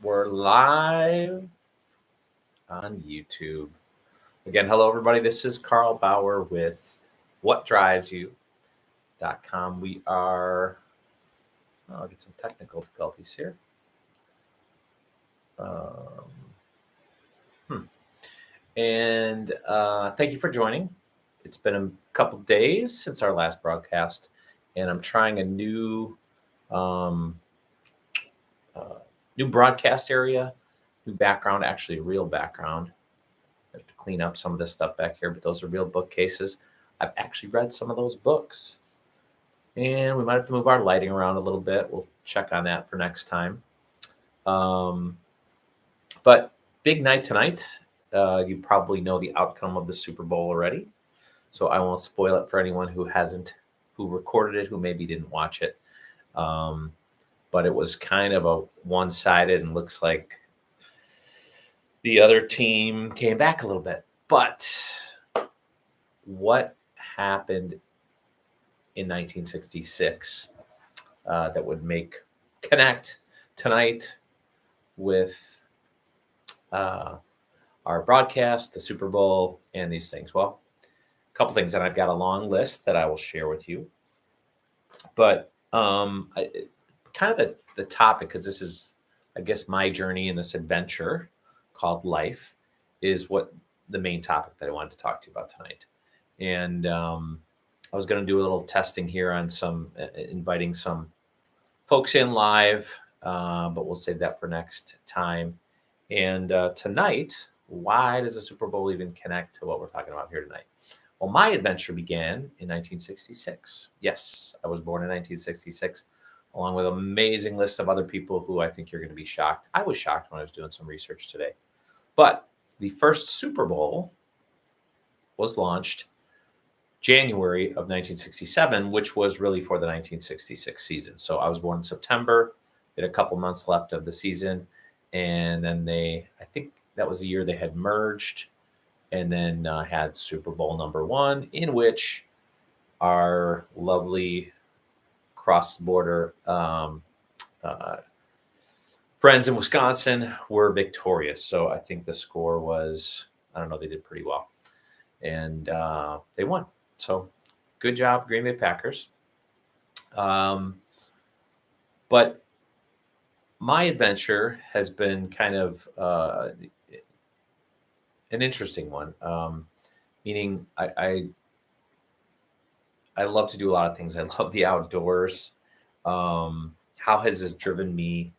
We're live on YouTube. Again, hello everybody. This is Carl Bauer with WhatDrivesYou.com. I'll get some technical difficulties here. And thank you for joining. It's been a couple days since our last broadcast, and I'm trying a new broadcast area, new background, actually a real background. I have to clean up some of this stuff back here, but those are real bookcases. I've actually read some of those books, and we might have to move our lighting around a little bit. We'll check on that for next time. But big night tonight. You probably know the outcome of the Super Bowl already, so I won't spoil it for anyone who recorded it, who maybe didn't watch it. But it was kind of a one-sided, and looks like the other team came back a little bit. But what happened in 1966 that would connect tonight with our broadcast, the Super Bowl, and these things? Well, a couple things, and I've got a long list that I will share with you. But kind of the topic, because this is, I guess, my journey in this adventure called life, is what the main topic that I wanted to talk to you about tonight. And I was going to do a little testing here on inviting some folks in live, but we'll save that for next time. And tonight, why does the Super Bowl even connect to what we're talking about here tonight? Well, my adventure began in 1966. Yes, I was born in 1966, along with an amazing list of other people who I think you're going to be shocked. I was shocked when I was doing some research today. But the first Super Bowl was launched January of 1967, which was really for the 1966 season. So I was born in September. They had a couple months left of the season. And then I think that was the year they had merged, and then had Super Bowl number 1, in which our lovely cross-border friends in Wisconsin were victorious. So I think the score was, I don't know, they did pretty well. And they won. So good job, Green Bay Packers. But my adventure has been kind of an interesting one, meaning I love to do a lot of things. I love the outdoors. How has this driven me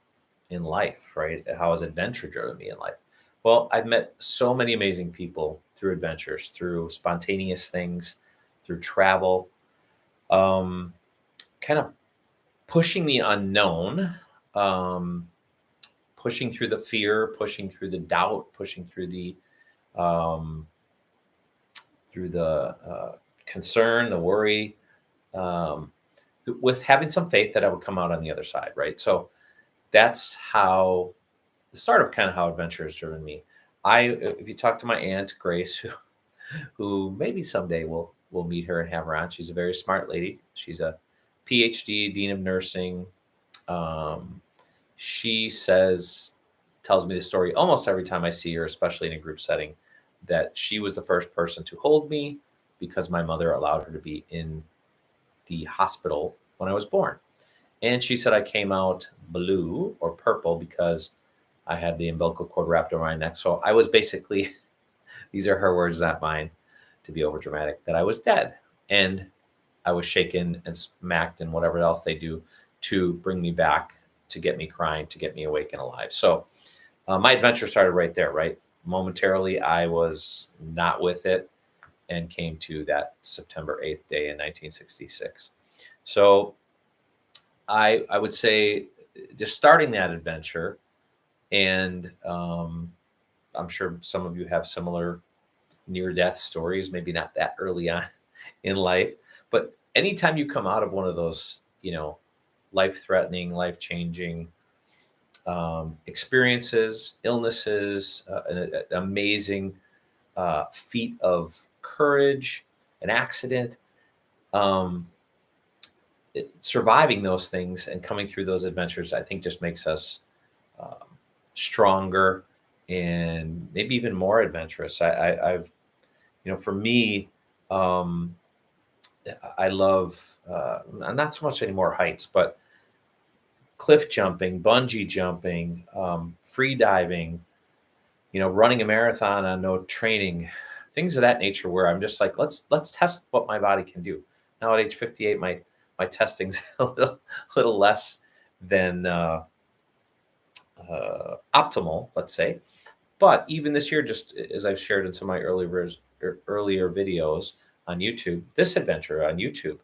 in life, right? How has adventure driven me in life? Well, I've met so many amazing people through adventures, through spontaneous things, through travel, kind of pushing the unknown, pushing through the fear, pushing through the doubt, pushing through the concern, the worry, with having some faith that I would come out on the other side, right? So that's how the start of kind of how adventure has driven me. If you talk to my aunt Grace, who maybe someday we'll meet her and have her on. She's a very smart lady. She's a PhD, Dean of Nursing. She tells me the story almost every time I see her, especially in a group setting, that she was the first person to hold me because my mother allowed her to be in the hospital when I was born. And she said I came out blue or purple because I had the umbilical cord wrapped around my neck. So I was basically, these are her words, not mine, to be over dramatic, that I was dead. And I was shaken and smacked and whatever else they do to bring me back, to get me crying, to get me awake and alive. So my adventure started right there, right? Momentarily, I was not with it and came to that September 8th day in 1966. So I would say just starting that adventure, and I'm sure some of you have similar near-death stories, maybe not that early on in life, but anytime you come out of one of those, life-threatening, life-changing experiences, illnesses, an amazing feat of courage, an accident, surviving those things and coming through those adventures, I think just makes us stronger, and maybe even more adventurous. I've, for me, um, I love not so much anymore heights, but cliff jumping, bungee jumping, free diving, running a marathon on no training, things of that nature where I'm just like, let's test what my body can do. Now at age 58, my testing's a little less than optimal, let's say. But even this year, just as I've shared in some of my earlier videos on YouTube, this adventure on YouTube,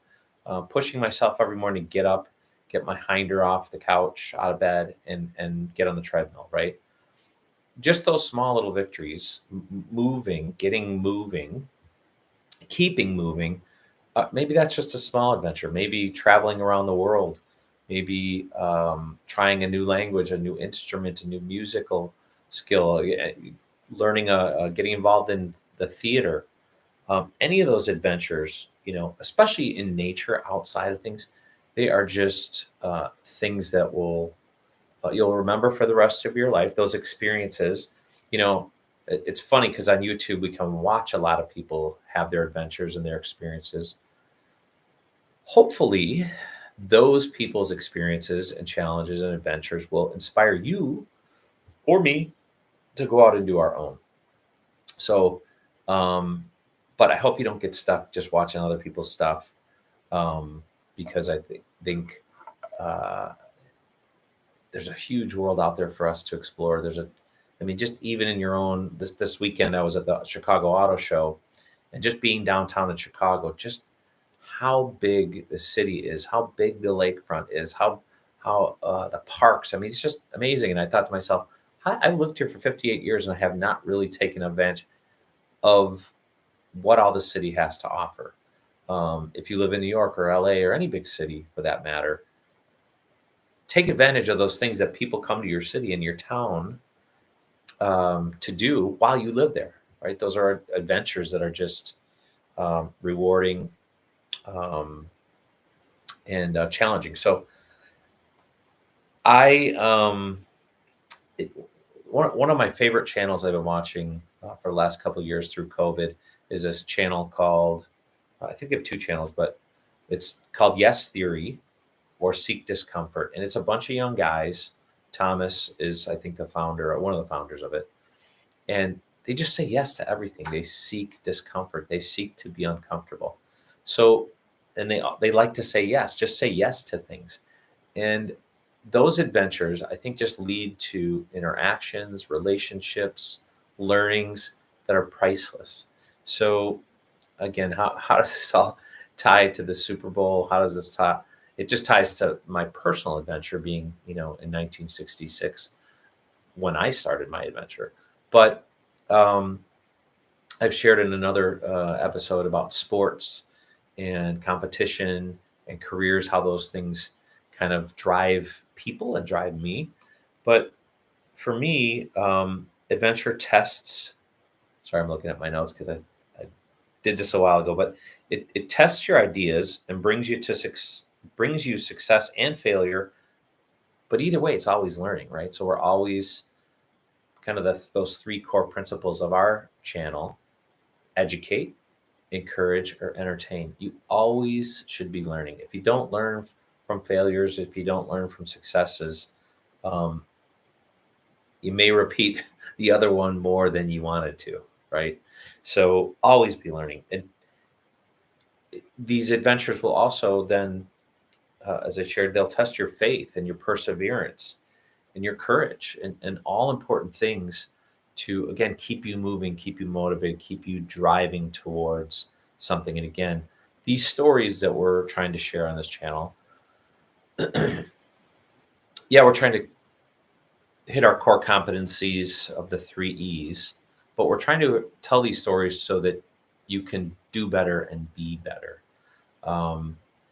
pushing myself every morning to get up, get my hinder off the couch, out of bed, and get on the treadmill, right? Just those small little victories, moving, getting moving, keeping moving. Maybe that's just a small adventure. Maybe traveling around the world. Maybe trying a new language, a new instrument, a new musical skill. Learning, getting involved in the theater. Any of those adventures, especially in nature, outside of things, they are just things that you'll remember for the rest of your life. Those experiences, it's funny because on YouTube we can watch a lot of people have their adventures and their experiences. Hopefully, those people's experiences and challenges and adventures will inspire you or me to go out and do our own. So, um, but I hope you don't get stuck just watching other people's stuff, because I think uh, there's a huge world out there for us to explore. Just even in your own, this weekend, I was at the Chicago Auto Show, and just being downtown in Chicago, just how big the city is, how big the lakefront is, how the parks. It's just amazing. And I thought to myself, I've lived here for 58 years, and I have not really taken advantage of what all the city has to offer. If you live in New York or LA or any big city for that matter, take advantage of those things that people come to your city and your town to do while you live there, right? Those are adventures that are just rewarding, and challenging. So I it, one of my favorite channels I've been watching for the last couple of years through COVID is this channel called, I think they have two channels, but it's called Yes Theory or Seek Discomfort. And it's a bunch of young guys. Thomas is, I think, the founder, or one of the founders of it. And they just say yes to everything. They seek discomfort. They seek to be uncomfortable. So, and they like to say yes, just say yes to things. And those adventures, I think, just lead to interactions, relationships, learnings that are priceless. So, again, how does this all tie to the Super Bowl? How does this tie? It just ties to my personal adventure being, in 1966 when I started my adventure. But I've shared in another episode about sports and competition and careers, how those things kind of drive people and drive me. But for me, adventure tests. Sorry, I'm looking at my notes because I did this a while ago, but it tests your ideas and brings you success and failure. But either way, it's always learning, right? So we're always kind of those three core principles of our channel: educate, encourage, or entertain. You always should be learning. If you don't learn from failures, if you don't learn from successes, um, you may repeat the other one more than you wanted to, right? So always be learning. And these adventures will also then, as I shared, they'll test your faith and your perseverance and your courage, and all important things to, again, keep you moving, keep you motivated, keep you driving towards something. And again, these stories that we're trying to share on this channel, yeah, we're trying to hit our core competencies of the 3 E's, but we're trying to tell these stories so that you can do better and be better.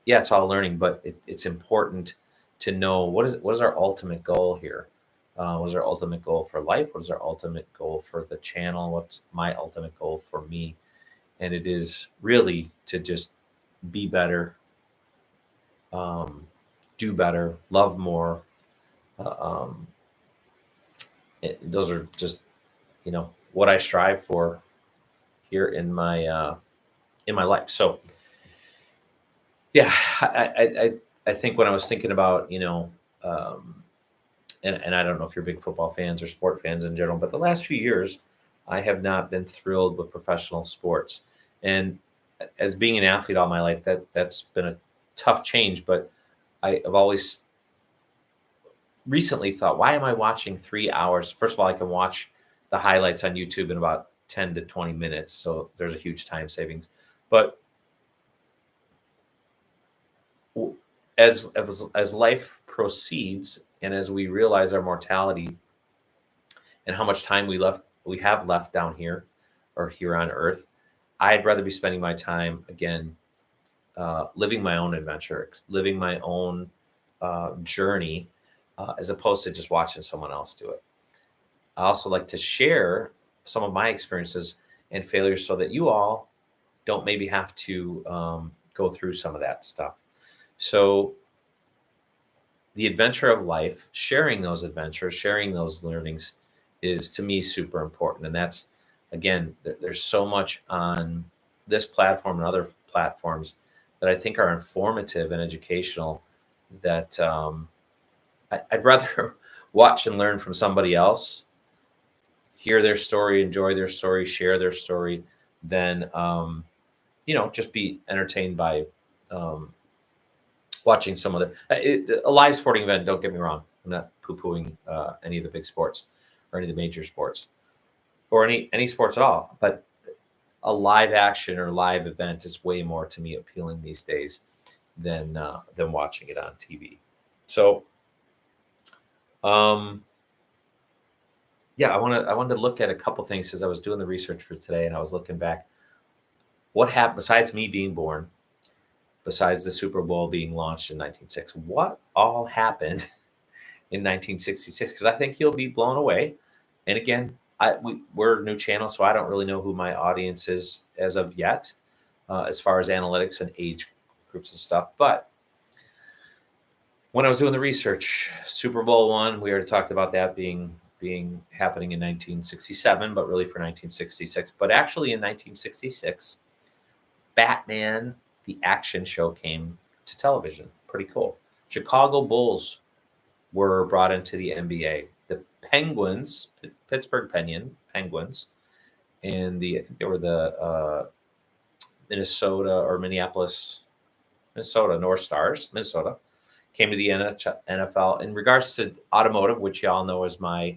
Yeah, it's all learning, but it's important to know what is our ultimate goal here. What is our ultimate goal for life? What is our ultimate goal for the channel? What's my ultimate goal for me? And it is really to just be better, do better, love more, uh, um, those are just, what I strive for here in my life. So yeah, I think when I was thinking about, um, and I don't know if you're big football fans or sport fans in general, but the last few years, I have not been thrilled with professional sports. And as being an athlete all my life, that's been a tough change. But I've always recently thought, why am I watching 3 hours? First of all, I can watch the highlights on YouTube in about 10 to 20 minutes, so there's a huge time savings. But as life proceeds, and as we realize our mortality and how much time we have left down here or here on Earth, I'd rather be spending my time again, living my own adventure, living my own journey, as opposed to just watching someone else do it. I also like to share some of my experiences and failures so that you all don't maybe have to go through some of that stuff. So the adventure of life, sharing those adventures, sharing those learnings is to me super important. And that's, again, there's so much on this platform and other platforms that I think are informative and educational that I'd rather watch and learn from somebody else, hear their story, enjoy their story, share their story, than, just be entertained by watching some of a live sporting event. Don't get me wrong. I'm not poo-pooing any of the big sports or any of the major sports or any sports at all. But a live action or live event is way more to me appealing these days than watching it on TV. So, yeah, I wanted to look at a couple things as I was doing the research for today, and I was looking back. What happened besides me being born? Besides the Super Bowl being launched in 1906, what all happened in 1966? Because I think you'll be blown away. And again, we're a new channel, so I don't really know who my audience is as of yet, as far as analytics and age groups and stuff. But when I was doing the research, Super Bowl one, we already talked about that being happening in 1967, but really for 1966. But actually in 1966, Batman the action show came to television. Pretty cool. Chicago Bulls were brought into the NBA. The Penguins, Pittsburgh Penguins, and I think they were the Minnesota or Minnesota North Stars, Minnesota, came to the NFL. In regards to automotive, which y'all know is my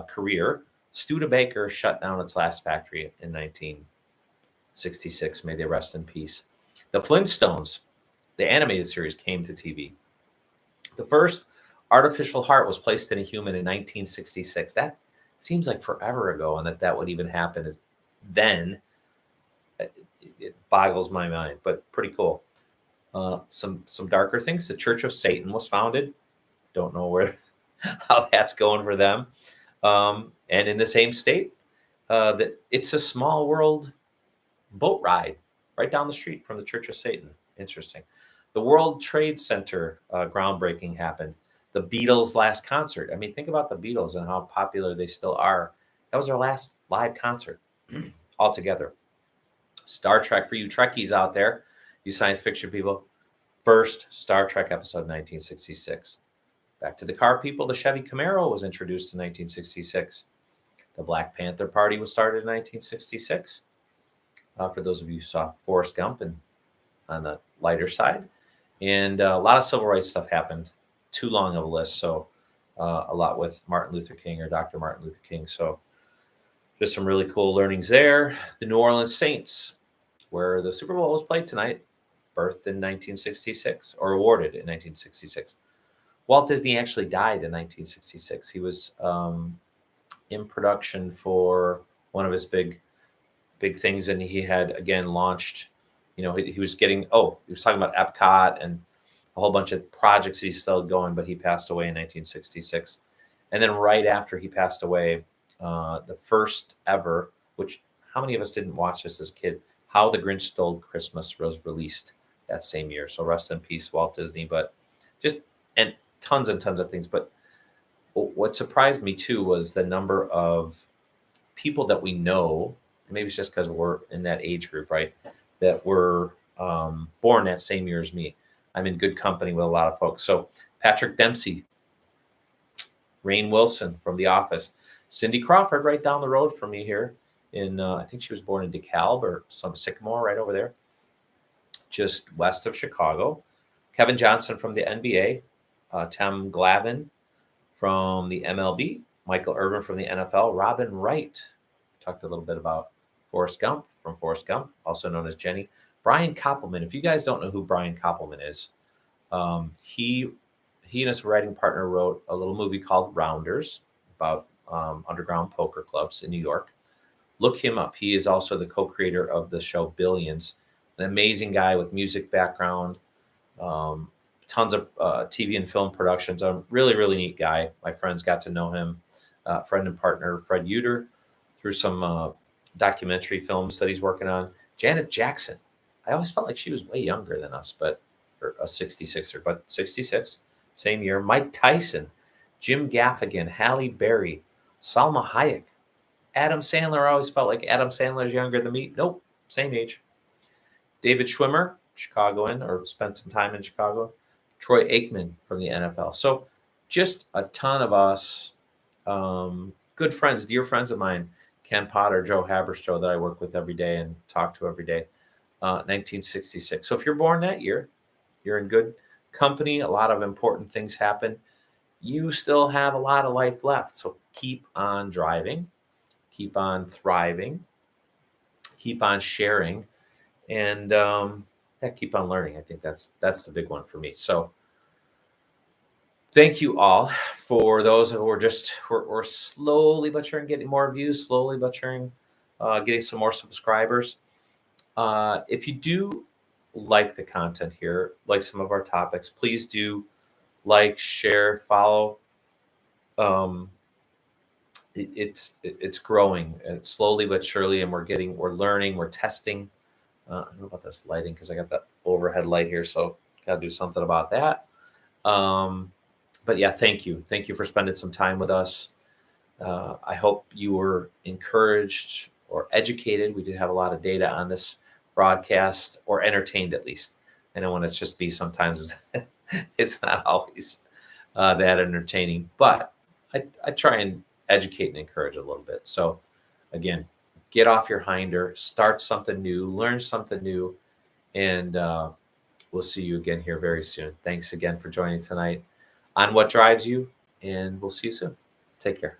career, Studebaker shut down its last factory in 1966. May they rest in peace. The Flintstones, the animated series, came to TV. The first artificial heart was placed in a human in 1966. That seems like forever ago, and that would even happen then. It boggles my mind, but pretty cool. Some darker things. The Church of Satan was founded. Don't know how that's going for them. And in the same state, that It's a Small World boat ride right down the street from the Church of Satan. Interesting. The World Trade Center groundbreaking happened. The Beatles' last concert. I mean, think about the Beatles and how popular they still are. That was their last live concert altogether. Star Trek, for you Trekkies out there, you science fiction people, first Star Trek episode, 1966. Back to the car people, the Chevy Camaro was introduced in 1966. The Black Panther Party was started in 1966. For those of you who saw Forrest Gump and on the lighter side. And a lot of civil rights stuff happened. Too long of a list. So a lot with Martin Luther King or Dr. Martin Luther King. So just some really cool learnings there. The New Orleans Saints, where the Super Bowl was played tonight, birthed in 1966 or awarded in 1966. Walt Disney actually died in 1966. He was in production for one of his big things, and he had again launched, he was talking about Epcot and a whole bunch of projects he's still going, but he passed away in 1966. And then right after he passed away, the first ever, which how many of us didn't watch this as a kid, How the Grinch Stole Christmas was released that same year. So rest in peace, Walt Disney. But and tons of things. But what surprised me too was the number of people that we know. Maybe it's just because we're in that age group, right? That were born that same year as me. I'm in good company with a lot of folks. So Patrick Dempsey, Rainn Wilson from The Office, Cindy Crawford right down the road from me here in I think she was born in DeKalb or some Sycamore right over there, just west of Chicago. Kevin Johnson from the NBA, Tim Glavine from the MLB, Michael Irvin from the NFL, Robin Wright, talked a little bit about Forrest Gump from Forrest Gump, also known as Jenny. Brian Koppelman. If you guys don't know who Brian Koppelman is, he and his writing partner wrote a little movie called Rounders about underground poker clubs in New York. Look him up. He is also the co-creator of the show Billions, an amazing guy with music background, tons of TV and film productions. A really, really neat guy. My friends got to know him. Friend and partner Fred Uter through some documentary films that he's working on. Janet Jackson. I always felt like she was way younger than us, but or a 66er, but 66, same year. Mike Tyson, Jim Gaffigan, Halle Berry, Salma Hayek, Adam Sandler. I always felt like Adam Sandler's younger than me. Nope, same age. David Schwimmer, Chicagoan, or spent some time in Chicago. Troy Aikman from the NFL. So just a ton of us, good friends, dear friends of mine, Ken Potter, Joe Haberstroh, that I work with every day and talk to every day, 1966. So if you're born that year, you're in good company. A lot of important things happen. You still have a lot of life left. So keep on driving, keep on thriving, keep on sharing, and keep on learning. I think that's the big one for me. So thank you all. For those who are we're slowly but surely getting more views, slowly but surely getting some more subscribers. If you do like the content here, like some of our topics, please do like, share, follow. It's growing slowly but surely, and we're learning, we're testing. I don't know about this lighting because I got that overhead light here, so gotta do something about that. But yeah, thank you for spending some time with us. I hope you were encouraged or educated. We did have a lot of data on this broadcast, or entertained at least. I know when it's just me, sometimes it's not always that entertaining, but I try and educate and encourage a little bit. So again, get off your hinder, start something new, learn something new, and we'll see you again here very soon. Thanks again for joining tonight on What Drives You, and we'll see you soon. Take care.